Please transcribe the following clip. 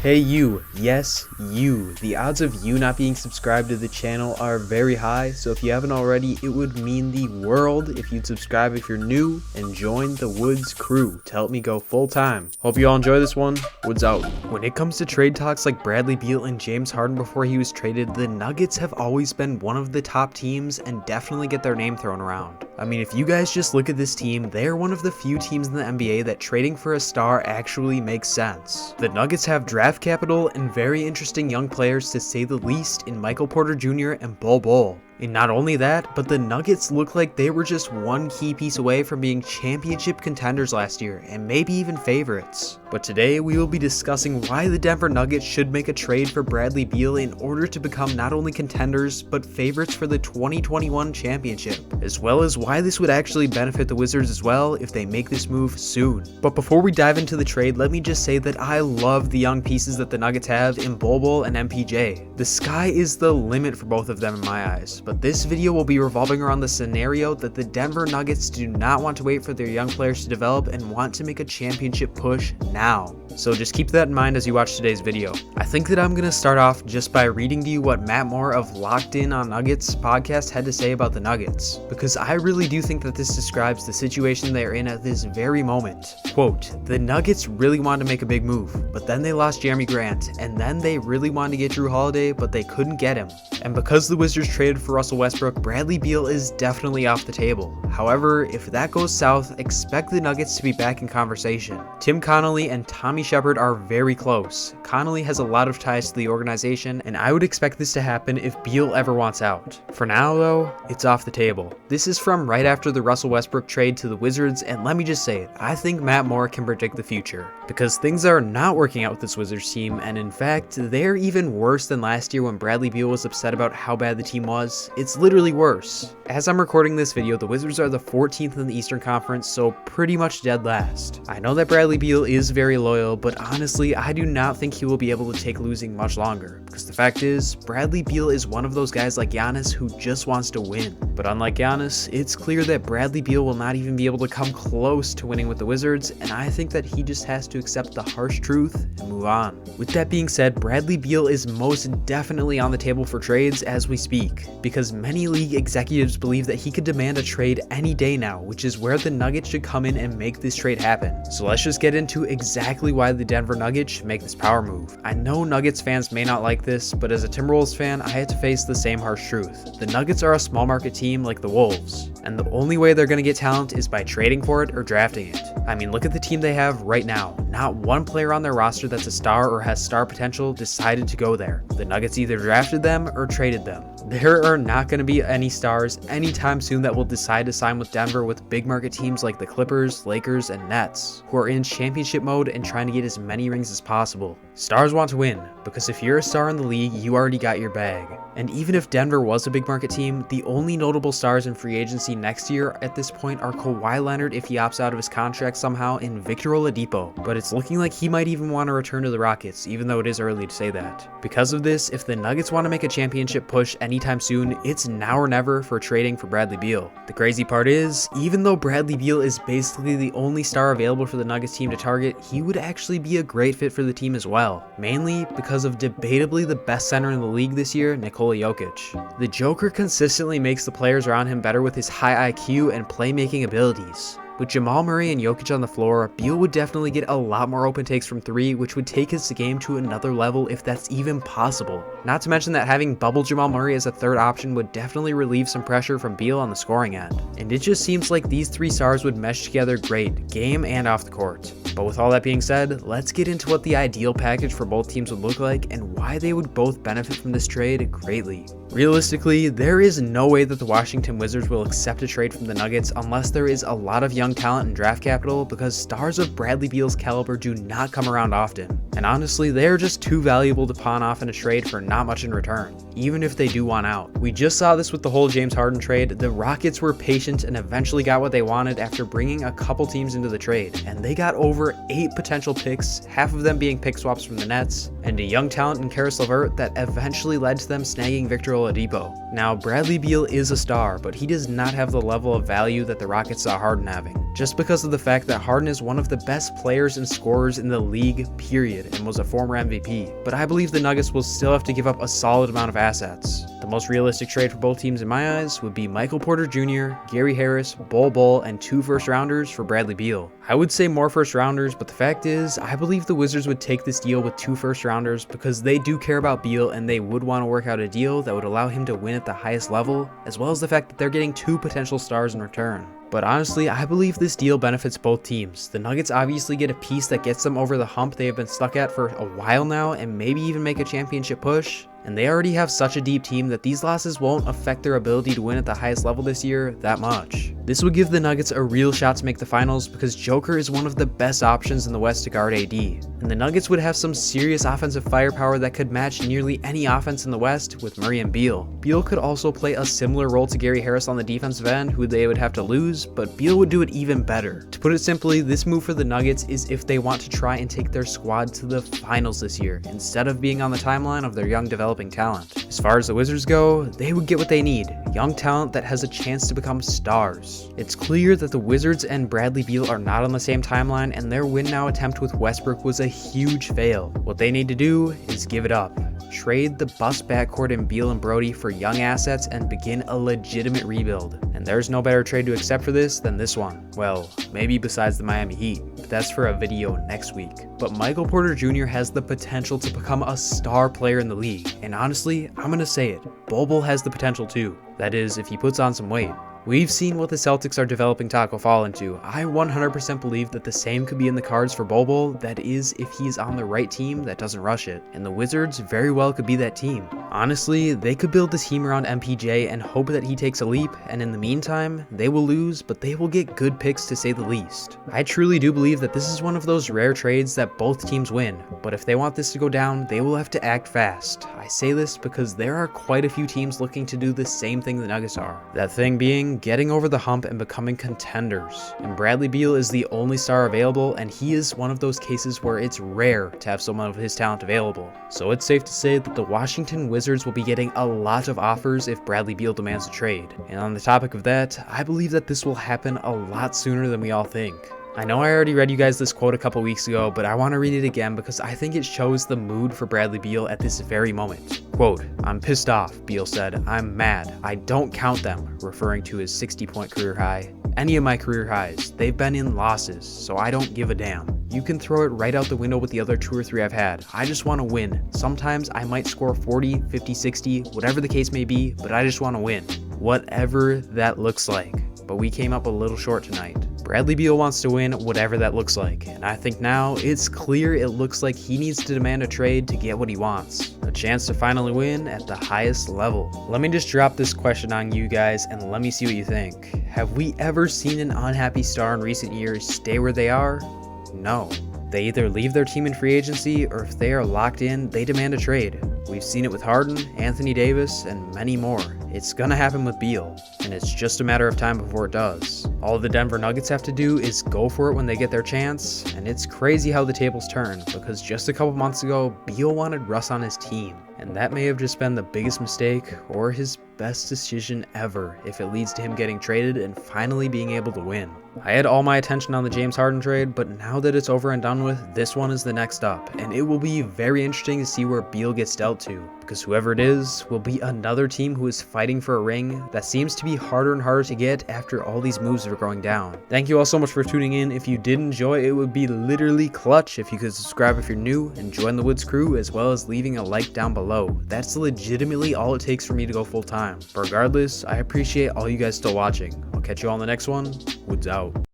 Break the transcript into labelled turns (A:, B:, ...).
A: Hey you, yes you. The odds of you not being subscribed to the channel are very high, so if you haven't already, it would mean the world if you'd subscribe if you're new and join the Woods crew to help me go full time. Hope you all enjoy this one. Woods out. When it comes to trade talks like Bradley Beal and James Harden before he was traded, the Nuggets have always been one of the top teams and definitely get their name thrown around. I mean, if you guys just look at this team, they are one of the few teams in the NBA that trading for a star actually makes sense. The Nuggets have draft capital and very interesting young players to say the least in Michael Porter Jr. and Bol. And not only that, but the Nuggets look like they were just one key piece away from being championship contenders last year, and maybe even favorites. But today we will be discussing why the Denver Nuggets should make a trade for Bradley Beal in order to become not only contenders, but favorites for the 2021 championship, as well as why this would actually benefit the Wizards as well if they make this move soon. But before we dive into the trade, let me just say that I love the young pieces that the Nuggets have in Bol and MPJ. The sky is the limit for both of them in my eyes. But this video will be revolving around the scenario that the Denver Nuggets do not want to wait for their young players to develop and want to make a championship push now. So just keep that in mind as you watch today's video. I think that I'm going to start off just by reading to you what Matt Moore of Locked In on Nuggets podcast had to say about the Nuggets, because I really do think that this describes the situation they are in at this very moment. Quote, "The Nuggets really wanted to make a big move, but then they lost Jeremy Grant, and then they really wanted to get Drew Holiday, but they couldn't get him. And because the Wizards traded for Russell Westbrook, Bradley Beal is definitely off the table. However, if that goes south, expect the Nuggets to be back in conversation. Tim Connolly and Tommy Shepard are very close. Connolly has a lot of ties to the organization, and I would expect this to happen if Beal ever wants out. For now, though, it's off the table." This is from right after the Russell Westbrook trade to the Wizards, and let me just say it, I think Matt Moore can predict the future, because things are not working out with this Wizards team, and in fact, they're even worse than last year when Bradley Beal was upset about how bad the team was. It's literally worse. As I'm recording this video, the Wizards are the 14th in the Eastern Conference, so pretty much dead last. I know that Bradley Beal is very loyal, but honestly, I do not think he will be able to take losing much longer, because the fact is, Bradley Beal is one of those guys like Giannis who just wants to win. But unlike Giannis, it's clear that Bradley Beal will not even be able to come close to winning with the Wizards, and I think that he just has to accept the harsh truth and move on. With that being said, Bradley Beal is most definitely on the table for trades as we speak, because many league executives believe that he could demand a trade any day now, which is where the Nuggets should come in and make this trade happen. So let's just get into exactly why the Denver Nuggets should make this power move. I know Nuggets fans may not like this, but as a Timberwolves fan, I had to face the same harsh truth. The Nuggets are a small market team like the Wolves, and the only way they're going to get talent is by trading for it or drafting it. I mean, look at the team they have right now. Not one player on their roster that's a star or has star potential decided to go there. The Nuggets either drafted them or traded them. There are not going to be any stars anytime soon that will decide to sign with Denver, with big market teams like the Clippers, Lakers, and Nets, who are in championship mode and trying to get as many rings as possible. Stars want to win, because if you're a star in the league, you already got your bag. And even if Denver was a big market team, the only notable stars in free agency next year at this point are Kawhi Leonard if he opts out of his contract somehow, and Victor Oladipo. But it's looking like he might even want to return to the Rockets, even though it is early to say that. Because of this, if the Nuggets want to make a championship push anytime soon, it's now or never for trading for Bradley Beal. The crazy part is, even though Bradley Beal is basically the only star available for the Nuggets team to target, he would actually be a great fit for the team as well. Mainly because of debatably the best center in the league this year, Nikola Jokic. The Joker consistently makes the players around him better with his high IQ and playmaking abilities. With Jamal Murray and Jokic on the floor, Beal would definitely get a lot more open takes from three, which would take his game to another level if that's even possible. Not to mention that having bubble Jamal Murray as a third option would definitely relieve some pressure from Beal on the scoring end. And it just seems like these three stars would mesh together great, game and off the court. But with all that being said, let's get into what the ideal package for both teams would look like and why they would both benefit from this trade greatly. Realistically, there is no way that the Washington Wizards will accept a trade from the Nuggets unless there is a lot of young talent and draft capital, because stars of Bradley Beal's caliber do not come around often. And honestly, they are just too valuable to pawn off in a trade for not much in return, even if they do want out. We just saw this with the whole James Harden trade. The Rockets were patient and eventually got what they wanted after bringing a couple teams into the trade, and they got over 8 potential picks, half of them being pick swaps from the Nets, and a young talent in Karis LeVert that eventually led to them snagging Victor Oladipo. Now, Bradley Beal is a star, but he does not have the level of value that the Rockets saw Harden having. just because of the fact that Harden is one of the best players and scorers in the league, period, and was a former MVP. But I believe the Nuggets will still have to give up a solid amount of assets. The most realistic trade for both teams in my eyes would be Michael Porter Jr., Gary Harris, Bol, and 2 first-rounders for Bradley Beal. I would say more first-rounders, but the fact is, I believe the Wizards would take this deal with 2 first-rounders because they do care about Beal and they would want to work out a deal that would allow him to win at the highest level, as well as the fact that they're getting 2 potential stars in return. But honestly, I believe this deal benefits both teams. The Nuggets obviously get a piece that gets them over the hump they have been stuck at for a while now and maybe even make a championship push. And they already have such a deep team that these losses won't affect their ability to win at the highest level this year that much. This would give the Nuggets a real shot to make the finals because Joker is one of the best options in the West to guard AD. And the Nuggets would have some serious offensive firepower that could match nearly any offense in the West with Murray and Beal. Beal could also play a similar role to Gary Harris on the defensive end, who they would have to lose, but Beal would do it even better. To put it simply, this move for the Nuggets is if they want to try and take their squad to the finals this year, instead of being on the timeline of their young developing talent. As far as the Wizards go, they would get what they need, young talent that has a chance to become stars. It's clear that the Wizards and Bradley Beal are not on the same timeline, and their win now attempt with Westbrook was a huge fail. What they need to do is give it up. Trade the bust backcourt in Beal and Brody for young assets and begin a legitimate rebuild. And there's no better trade to accept for this than this one. Well, maybe besides the Miami Heat, but that's for a video next week. But Michael Porter Jr. has the potential to become a star player in the league. And honestly, I'm gonna say it, Bol has the potential too. That is, if he puts on some weight. We've seen what the Celtics are developing Taco Fall into. I 100% believe that the same could be in the cards for Bol, that is, if he's on the right team that doesn't rush it. And the Wizards very well could be that team. Honestly, they could build this team around MPJ and hope that he takes a leap, and in the meantime, they will lose, but they will get good picks to say the least. I truly do believe that this is one of those rare trades that both teams win, but if they want this to go down, they will have to act fast. I say this because there are quite a few teams looking to do the same thing the Nuggets are. That thing being getting over the hump and becoming contenders. And Bradley Beal is the only star available, and he is one of those cases where it's rare to have someone of his talent available. So it's safe to say that the Washington Wizards will be getting a lot of offers if Bradley Beal demands a trade. And on the topic of that, I believe that this will happen a lot sooner than we all think. I know I already read you guys this quote a couple weeks ago, but I want to read it again because I think it shows the mood for Bradley Beal at this very moment. Quote, "I'm pissed off," Beal said. "I'm mad. I don't count them," referring to his 60-point career high. "Any of my career highs. They've been in losses, so I don't give a damn. You can throw it right out the window with the other 2 or 3 I've had. I just want to win. Sometimes I might score 40, 50, 60, whatever the case may be, but I just want to win. Whatever that looks like. But we came up a little short tonight." Bradley Beal wants to win whatever that looks like, and I think now it's clear it looks like he needs to demand a trade to get what he wants. A chance to finally win at the highest level. Let me just drop this question on you guys and let me see what you think. Have we ever seen an unhappy star in recent years stay where they are? No. They either leave their team in free agency, or if they are locked in, they demand a trade. We've seen it with Harden, Anthony Davis, and many more. It's gonna happen with Beal, and it's just a matter of time before it does. All the Denver Nuggets have to do is go for it when they get their chance, and it's crazy how the tables turn, because just a couple months ago, Beal wanted Russ on his team, and that may have just been the biggest mistake, or his best decision ever, if it leads to him getting traded and finally being able to win. I had all my attention on the James Harden trade, but now that it's over and done with, this one is the next up, and it will be very interesting to see where Beal gets dealt to, because whoever it is will be another team who is fighting for a ring that seems to be harder and harder to get after all these moves are going down. Thank you all so much for tuning in. If you did enjoy, it would be literally clutch if you could subscribe if you're new and join the Woods crew, as well as leaving a like down below. That's legitimately all it takes for me to go full time. But regardless, I appreciate all you guys still watching. I'll catch you all in the next one. Woods out.